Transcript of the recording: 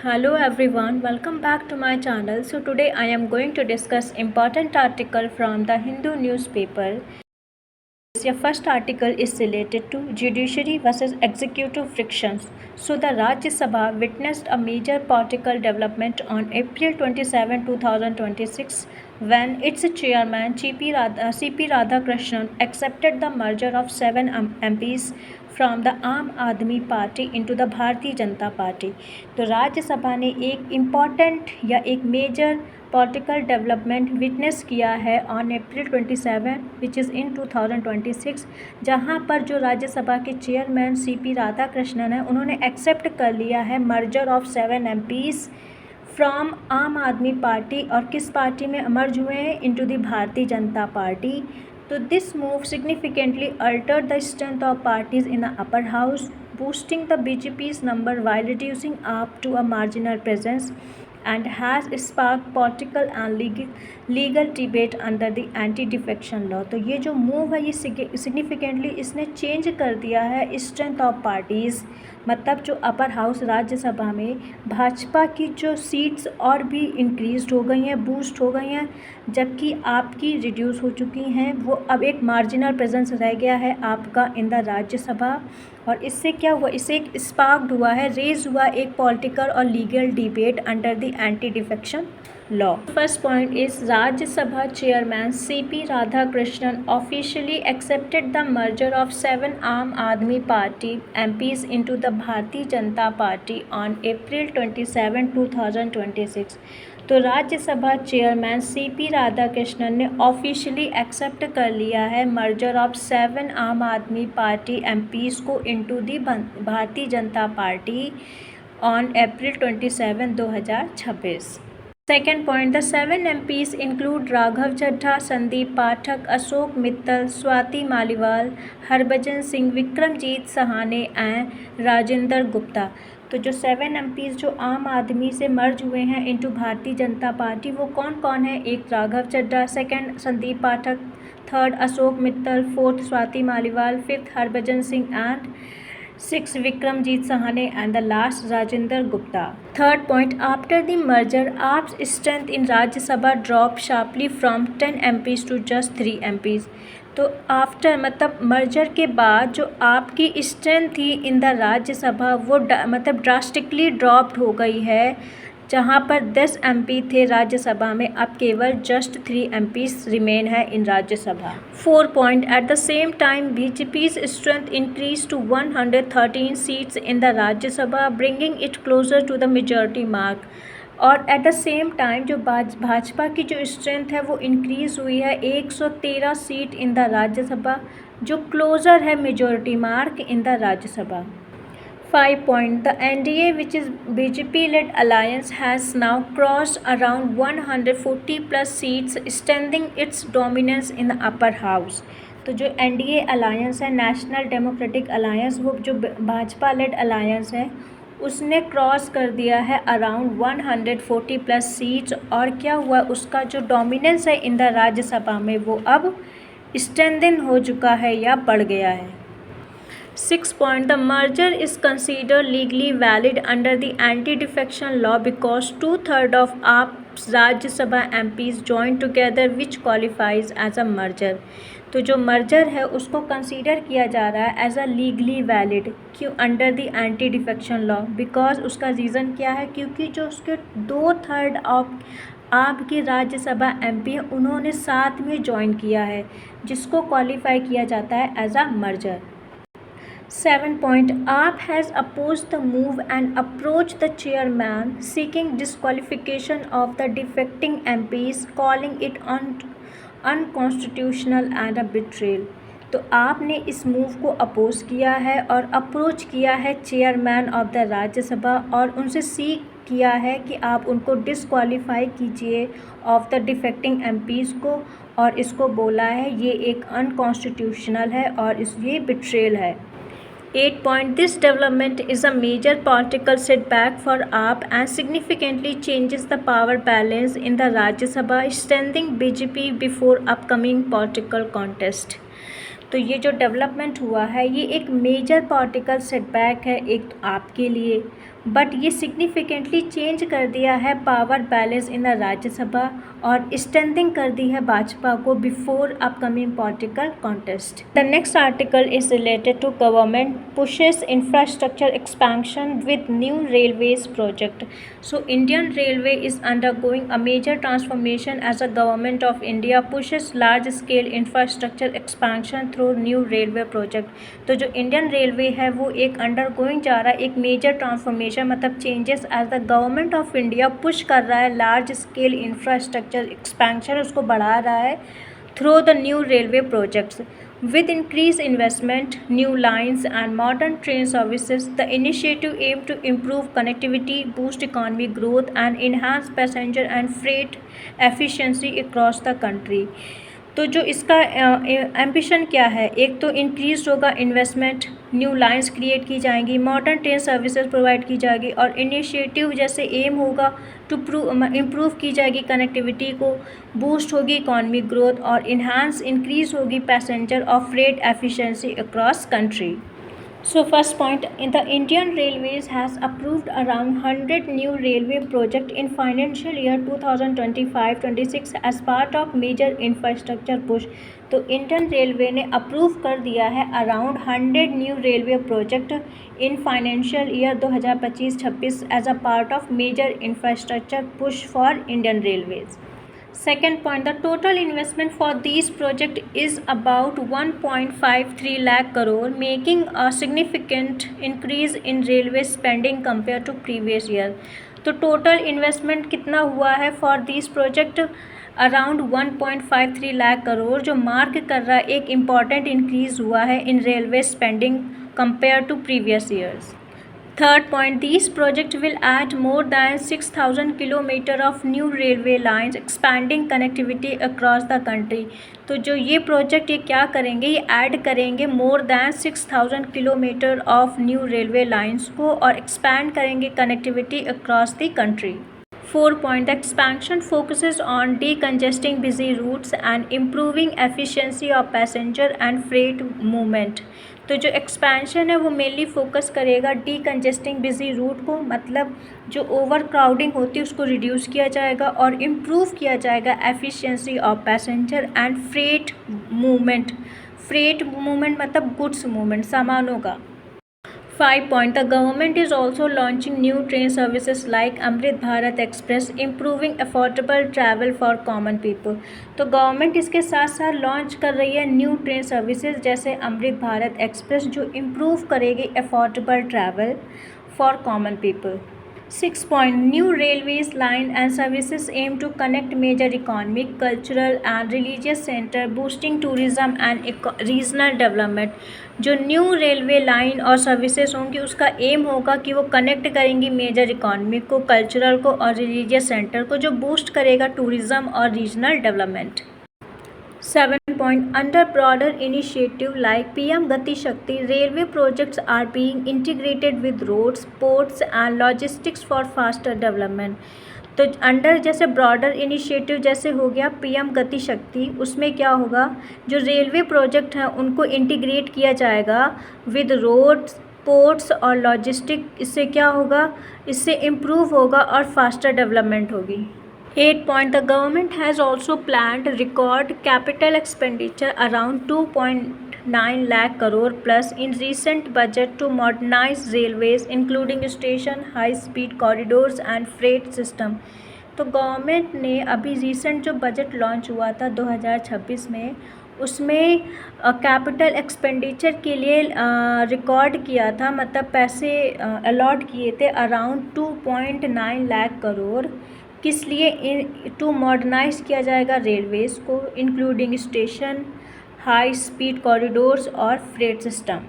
Hello everyone, welcome back to my channel. So today I am going to discuss important article from the Hindu newspaper. Your first article is related to judiciary versus executive frictions. So the Rajya Sabha witnessed a major political development on April 27, 2026 when its chairman C.P. Radhakrishnan accepted the merger of 7 MPs from the आम आदमी party into the Bharatiya Janata party. तो राज्यसभा ने एक important या एक major political development witness किया है on April 27 which is in 2026, जहां पर जो राज्यसभा के चेयरमैन C.P. राधाकृष्णन है उन्होंने एक्सेप्ट कर लिया है मर्जर ऑफ 7 MPs फ्रॉम आम आदमी पार्टी, और किस पार्टी में मर्ज हुए हैं, into the Bharatiya Janata party. तो this move significantly Altered the strength of parties in the upper house, boosting the BJP's number while reducing up to a marginal presence, and has sparked political and legal debate under the anti-defection law। तो ये जो move है ये significantly इसने change कर दिया है strength of parties, मतलब जो अपर हाउस राज्यसभा में भाजपा की जो सीट्स और भी इंक्रीज हो गई हैं, बूस्ट हो गई हैं, जबकि आपकी रिड्यूस हो चुकी हैं। वो अब एक मार्जिनल प्रेजेंस रह गया है आपका इन द राज्यसभा, और इससे क्या हुआ, इससे एक स्पार्क्ड हुआ है, रेज हुआ एक पॉलिटिकल और legal debate under the anti defection law. First point is Rajya Sabha chairman C.P. Radhakrishnan officially accepted the merger of 7 आम आदमी party MPs into the Bharatiya Janata party on April 27, 2026। तो राज्यसभा चेयरमैन C.P. राधाकृष्णन ने ऑफिशियली एक्सेप्ट कर लिया है मर्जर ऑफ 7 आम आदमी party MPs को into the Bharatiya Janata party on April 27, 2026। Second point, the 7 MPs include Raghav Chadha, Sandeep Pathak, Ashok Mittal, Swati Maliwal, Harbhajan Singh, Vikramjit Sahane and Rajinder Gupta। तो जो 7 MPs जो आम आदमी से मर्ज हुए हैं इनटू भारतीय जनता पार्टी, वो कौन कौन है? एक Raghav Chadha, second Sandeep Pathak, third Ashok Mittal, fourth Swati Maliwal, fifth Harbhajan Singh and six Vikramjit Sahney and the last Rajinder Gupta। Third point, after the merger, AAP's strength in Rajya Sabha dropped sharply from 10 MPs to just 3 MPs। तो आफ्टर मतलब merger के बाद जो आपकी स्ट्रेंथ थी इन the Rajya Sabha वो मतलब drastically dropped हो गई है, जहां पर 10 MP थे राज्यसभा में, अब केवल जस्ट 3 MPs रिमेन है in Rajya Sabha. 4 point, at the same time BJP's strength increase to 113 seats in the Rajya Sabha, bringing it closer to the majority mark. और एट द सेम टाइम जो भाजपा की जो स्ट्रेंथ है वो इंक्रीज़ हुई है 113 सीट इन द राज्यसभा, जो क्लोज़र है majority mark in the Rajya Sabha. 5 point, the NDA which is BJP led alliance has now crossed around 140 plus seats, extending its dominance in the upper house। तो जो NDA alliance है, national democratic alliance, वो जो Bhajpa lead alliance है उसने cross कर दिया है अराउंड 140 प्लस सीट्स, और क्या हुआ, उसका जो डोमिनेंस है इन द राज्यसभा में वो अब स्ट्रेंथन हो चुका है या बढ़ गया है। 6 point, the merger is considered legally valid under the anti-defection law because 2/3 of AAP's Rajya Sabha MPs joined together, which qualifies as a merger। तो जो मर्जर है उसको कंसीडर किया जा रहा है एज अ लीगली वैलिड, क्यों, under the anti defection law, because उसका रीज़न क्या है, क्योंकि जो उसके 2/3 ऑफ आपके राज्यसभा MP हैं उन्होंने साथ में ज्वाइन किया है, जिसको क्वालिफाई किया जाता है as a merger. 7 point, AAP has opposed the move and approached the chairman seeking disqualification of the defecting MPs, calling it unconstitutional and a betrayal। तो आपने इस मूव को अपोज किया है और अप्रोच किया है चेयरमैन ऑफ द राज्यसभा, और उनसे सीख किया है कि आप उनको डिसक्वालीफाई कीजिए ऑफ द डिफेक्टिंग MPs को, और इसको बोला है ये एक अनकॉन्स्टिट्यूशनल है और ये बिट्रेल है। 8 point, this development is a major political setback for AAP and significantly changes the power balance in the Rajya Sabha, strengthening BJP before upcoming political contest। तो ये जो डेवलपमेंट हुआ है ये एक मेजर पॉलिटिकल सेटबैक है एक आपके लिए, बट ये सिग्निफिकेंटली चेंज कर दिया है power balance in the Rajya Sabha और स्ट्रेंथिंग कर दी है भाजपा को before upcoming political contest. The next article is related to government pushes infrastructure expansion with new railways project. So Indian railway is undergoing a major transformation as a government of India pushes large scale infrastructure expansion through new railway project. तो जो Indian railway है वो एक undergoing जा रहा है एक major transformation मतलब changes as the government of India push कर रहा है लार्ज स्केल इंफ्रास्ट्रक्चर एक्सपेंशन उसको बढ़ा रहा है through the new railway projects with increased investment, new lines and modern train services. The initiative aimed to improve connectivity, boost economic growth and enhance passenger and freight efficiency across the country. तो जो इसका ambition क्या है, एक तो increase होगा investment, new lines create की जाएंगी, मॉडर्न ट्रेन सर्विसेज प्रोवाइड की जाएगी और इनिशिएटिव जैसे एम होगा टू इम्प्रूव की जाएगी कनेक्टिविटी को, बूस्ट होगी इकॉनमिक ग्रोथ और इन्हांस इंक्रीज होगी पैसेंजर और freight efficiency across country. So first point, the Indian Railways has approved around 100 new railway projects in financial year 2025-26 as part of major infrastructure push. तो Indian railway ने approve कर दिया है around 100 new railway project in financial year 2025-26 as a part of major infrastructure push for Indian railways. Second point, the total investment for these projects is about 1.53 lakh crore, making a significant increase in railway spending compared to previous year. तो total investment कितना हुआ है for this project around 1.53 lakh crore, जो mark कर रहा है एक important increase हुआ है in railway spending compare to previous years. Third point, these projects will add more than 6,000 kilometer of new railway lines, expanding connectivity across the country. तो जो ये प्रोजेक्ट ये क्या करेंगे, ये ऐड करेंगे more than 6,000 kilometre of new railway lines को और एक्सपैंड करेंगे connectivity across the country. 4 point, the expansion focuses on decongesting busy routes and improving efficiency of passenger and freight movement. तो जो एक्सपेंशन है वो मेनली फोकस करेगा डीकंजेस्टिंग busy route को, मतलब जो ओवर क्राउडिंग होती है उसको रिड्यूस किया जाएगा और इम्प्रूव किया जाएगा efficiency of passenger and freight movement. Freight movement मतलब गुड्स मूवमेंट, सामानों का। 5 point, the government is also launching new train services like Amrit Bharat Express, improving affordable travel for common people. तो government इसके साथ साथ launch कर रही है न्यू ट्रेन सर्विसेज जैसे अमृत भारत एक्सप्रेस जो इम्प्रूव करेगी affordable travel for common people. 6 point, new railways line and services aim to connect major economic, cultural and religious center, boosting tourism and regional development. जो new railway line और services होंगी उसका M होगा कि वो connect करेंगी major economic को, cultural को और रिलीजियस सेंटर को, जो बूस्ट करेगा टूरिज्म और regional development. 7 point, under broader initiative like PM Gati Shakti, railway projects are being integrated with roads, ports and logistics for faster development. तो under जैसे broader initiative जैसे हो गया पीएम गति शक्ति, उसमें क्या होगा, जो रेलवे प्रोजेक्ट हैं उनको इंटीग्रेट किया जाएगा विद रोड्स, पोर्ट्स और लॉजिस्टिक। इससे क्या होगा, इससे इम्प्रूव होगा और फास्टर डेवलपमेंट होगी। 8 point, the government has also planned record capital expenditure around 2.9 lakh crore plus in recent budget to modernize railways including station, high speed corridors and freight system. तो government ने अभी recent जो budget launch हुआ था 2026 में, उसमें capital expenditure के लिए रिकॉर्ड किया था, मतलब पैसे अलॉट किए थे अराउंड 2.9 लाख करोड़। किस लिए, टू मॉडर्नाइज किया जाएगा रेलवेज़ को including station, high speed corridors और फ्रेट सिस्टम।